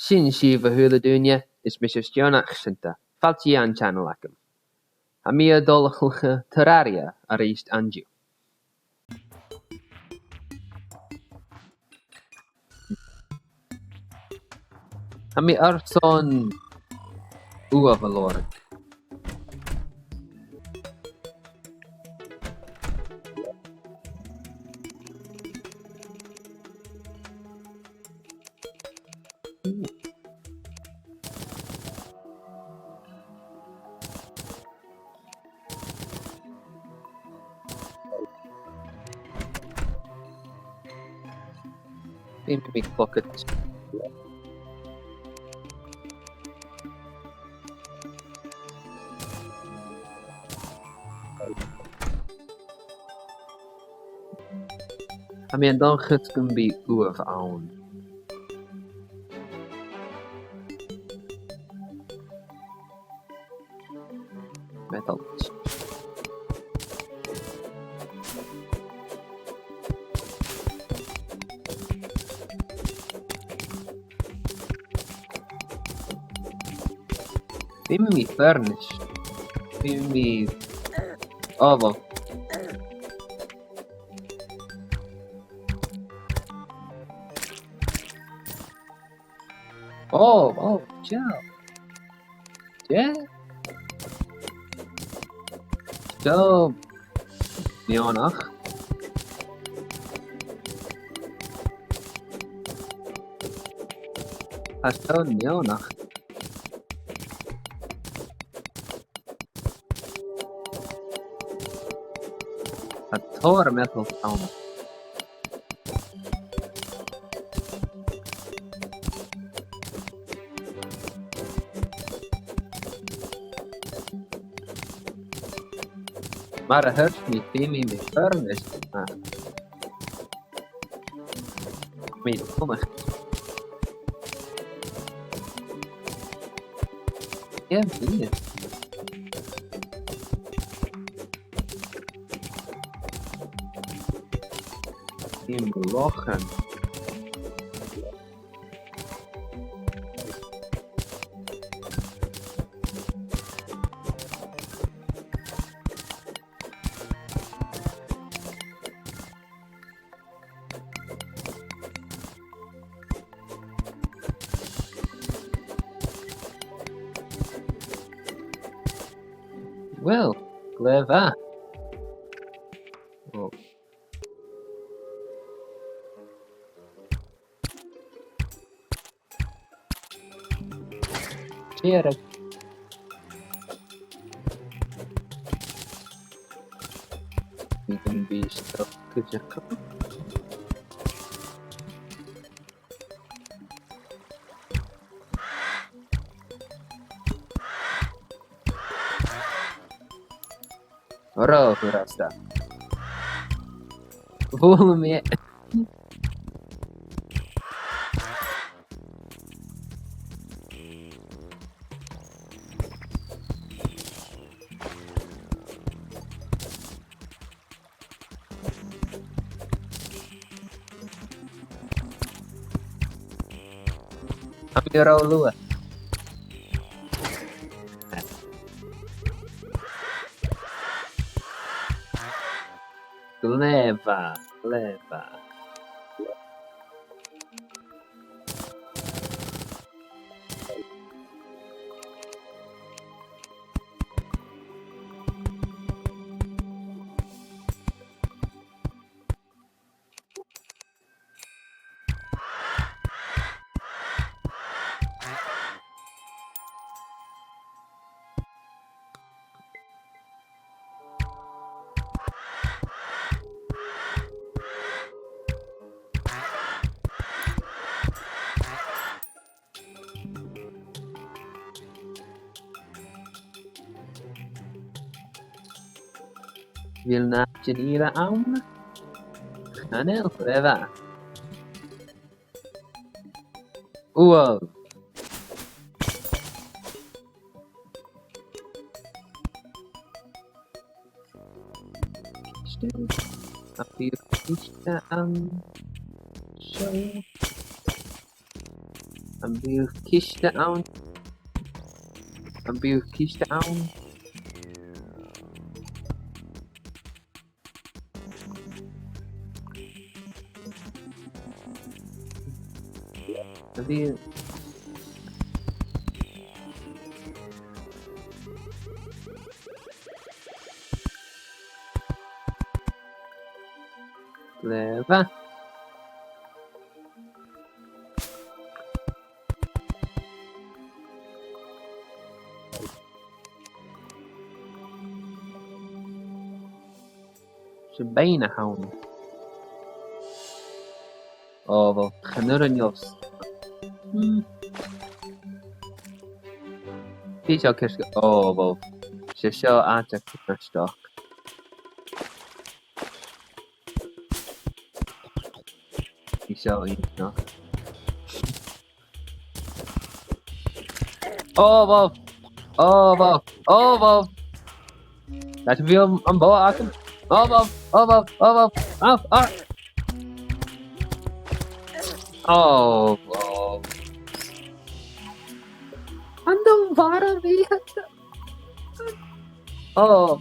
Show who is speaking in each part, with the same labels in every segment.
Speaker 1: Sin sibh a thuúla dúine is mis Àitichean Cunnartach Àitichean Cunnartach. Ha mí a dul Terraria a ríist andiú. Ha mí arson uamh a lóra. Bhí mé clocat. Ha mí an don chut gom bí uamh ann. Metalt. Bhí mé fernis. Bhí mé ábhah. Oh, ciao. Yeah. Ciao. Neonach. Ciao neonach. A tóir metal ann. Mar a thuirt mí bhí mé fernis. Mí cumach. Yeah, bhí. Bhí mé lochan. Well, clever. Oh. Cheers. We can be stuck to the cup. Ora, rasta. Voel me. Amira lua. Clever. Wil na Geneva aan? Anel, clever. Wow. Happy Easter and show. An bíú ciste ann. An bíú ciste ann. An bíú... Leva. Sy'n bein a hawn. O, fel chynnyr yn ios. Fi sio cysgu... O, fel... Sio adeg yn stoc. Fi sio un no. O, fel... O, fel... O, fel... Laten we hem aan boord haken. Op. Oh, wow. Andam vara via. Oh,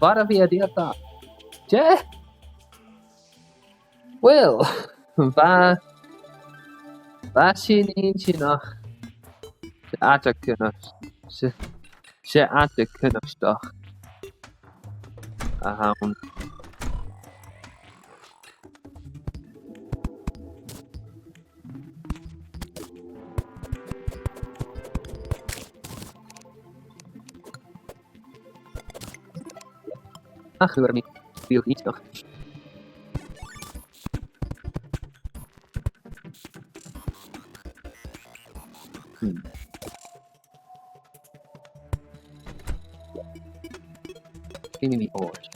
Speaker 1: vara via dieta. Je. Wel, va sy'n un sy'n noch. Se adeg cynnwys. Se adeg cynnwys doch. A hawn. Ach, hör mich. Viel nicht noch. Give me the ores.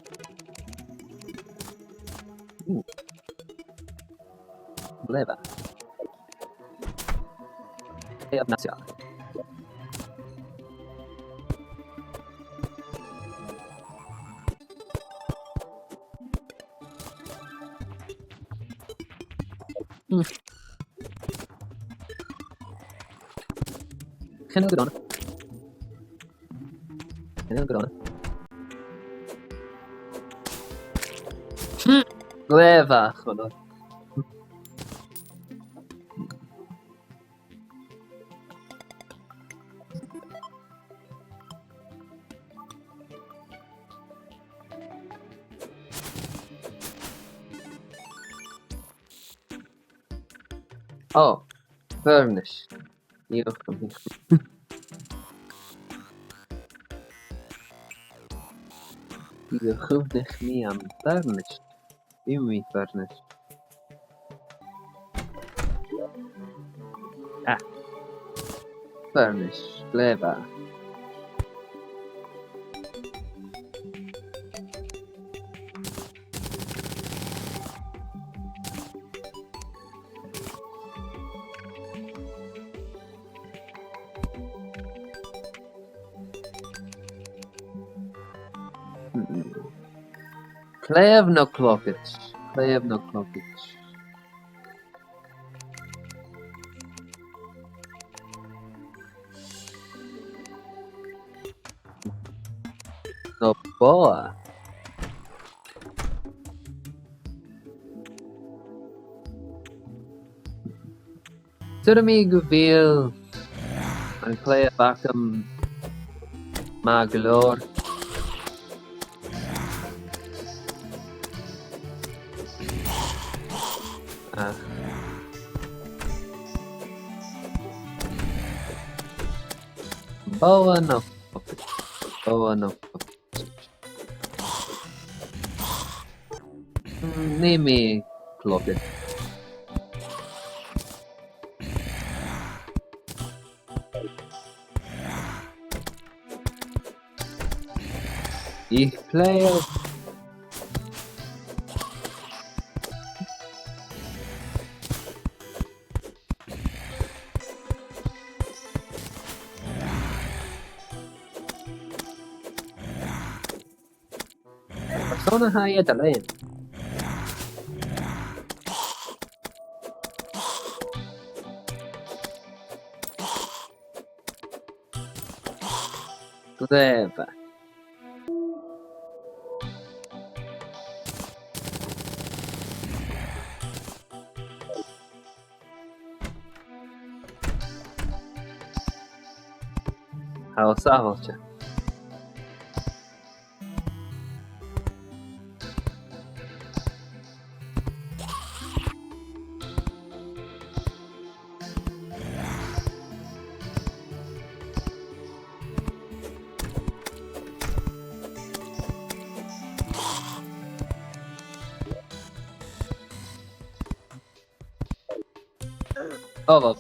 Speaker 1: Leva. Hey, Ignacio. Geen heel gedaan. Leva, gewoon. Oh, furnace. Hier komt niet. Je hoeft echt niet aan furnace. Gimme furnace. Ah. Furnace. Clever. Clev no clockets. No boa. Zullen we geveel een klein bakken maglor. Boa no. Neem me klokken. Ich play. Persona har jag alleen. Gleva. Hal savalcha. Oh,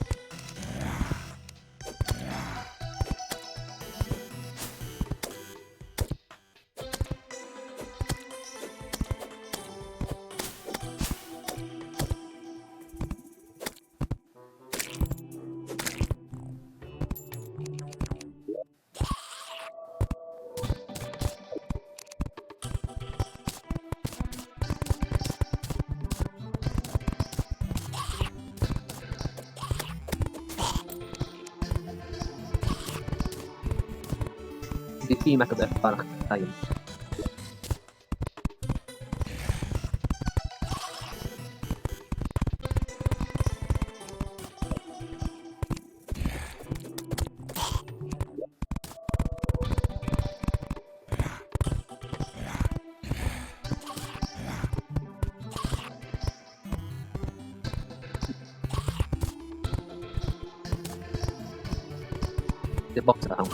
Speaker 1: di fi mac o fàsach taim. The box at home.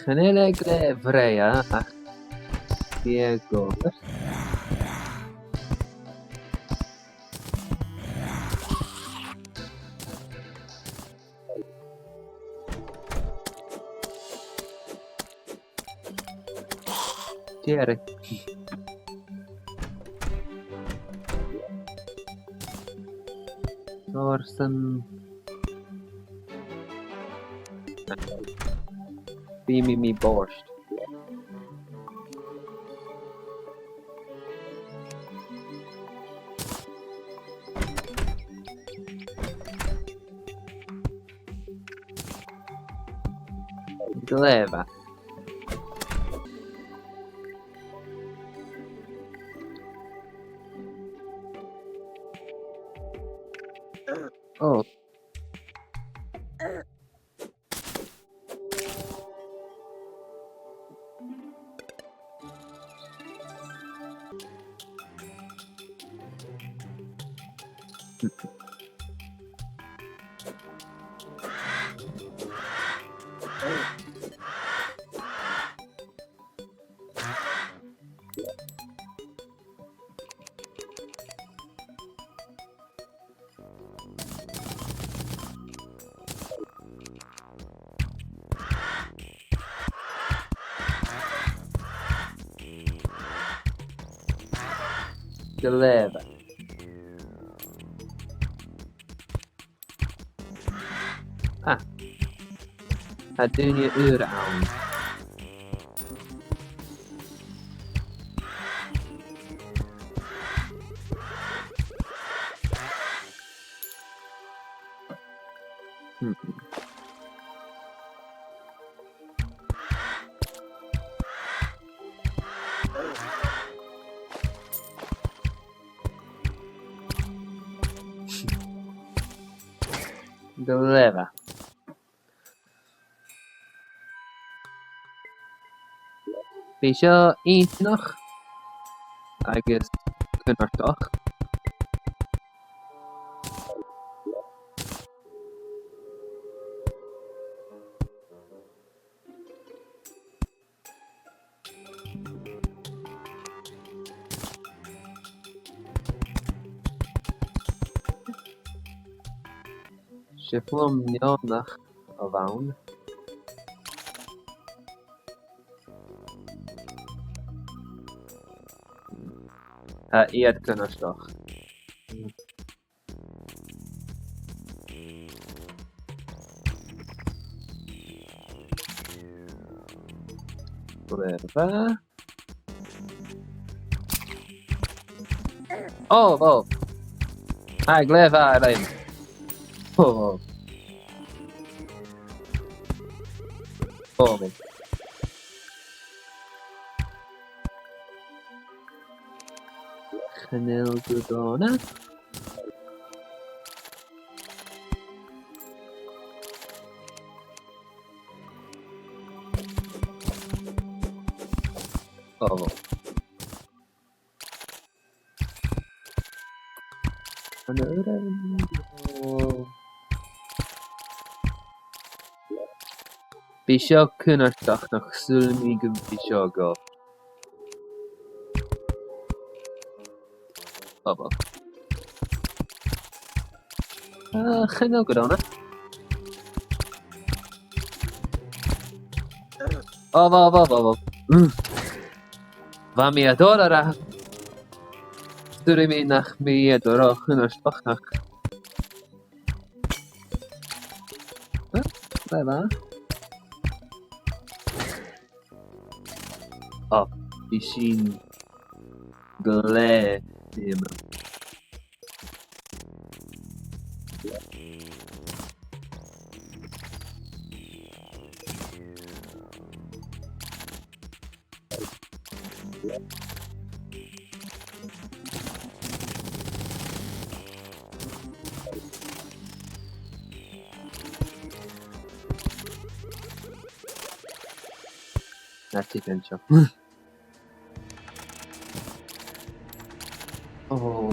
Speaker 1: Genelegle vreia ach Diego. Tiere. Thorsen. Bimi borst. Gleva. Oh. Gleva. Ah. Adunia uraun. Gleva. Fisha eintnach. Agus Cunnartach. Shiflum neonach of own. Iad Cunnartach. Clever. Oh. Hai clever then. Oh. Come. Chanel Dudona. Oh. Àitichean Cunnartach nach sulmi go Àitichean go. Oh. Chanel Dudona. Oh. Va mi adora. Sturimi nach mi adora Cunnartach. Clever. Oh, Àitichean glare. Àitichean Cunnartach. Oh,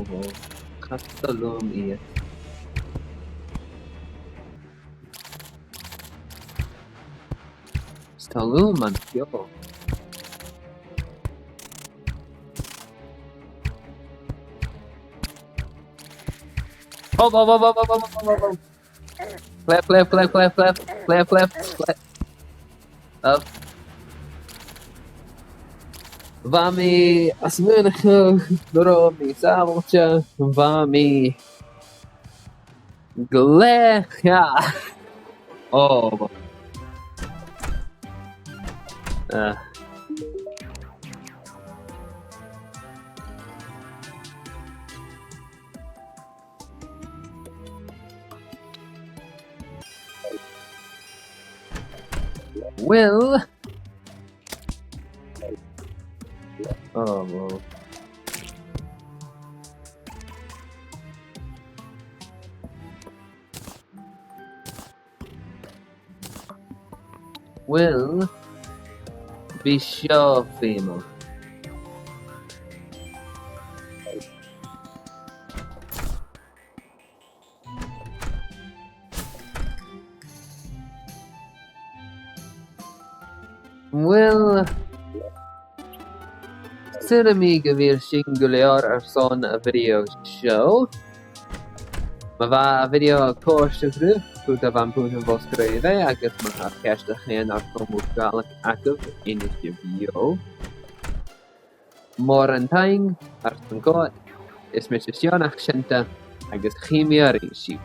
Speaker 1: Catalum iet. Stalum an yo. Oh. Clap. Up. Vami asmenach doro mi savolcha. Vami glecha. Oh. Will. Oh. Will be sure female. Will Cinemiga vir singular son a video show. Ma va a video corsugru puta van puta voskreve agus ma ha kesta hen ar komukgalak aktiv in the video. Morantaing ar got is Àitichean agus chimia rísí.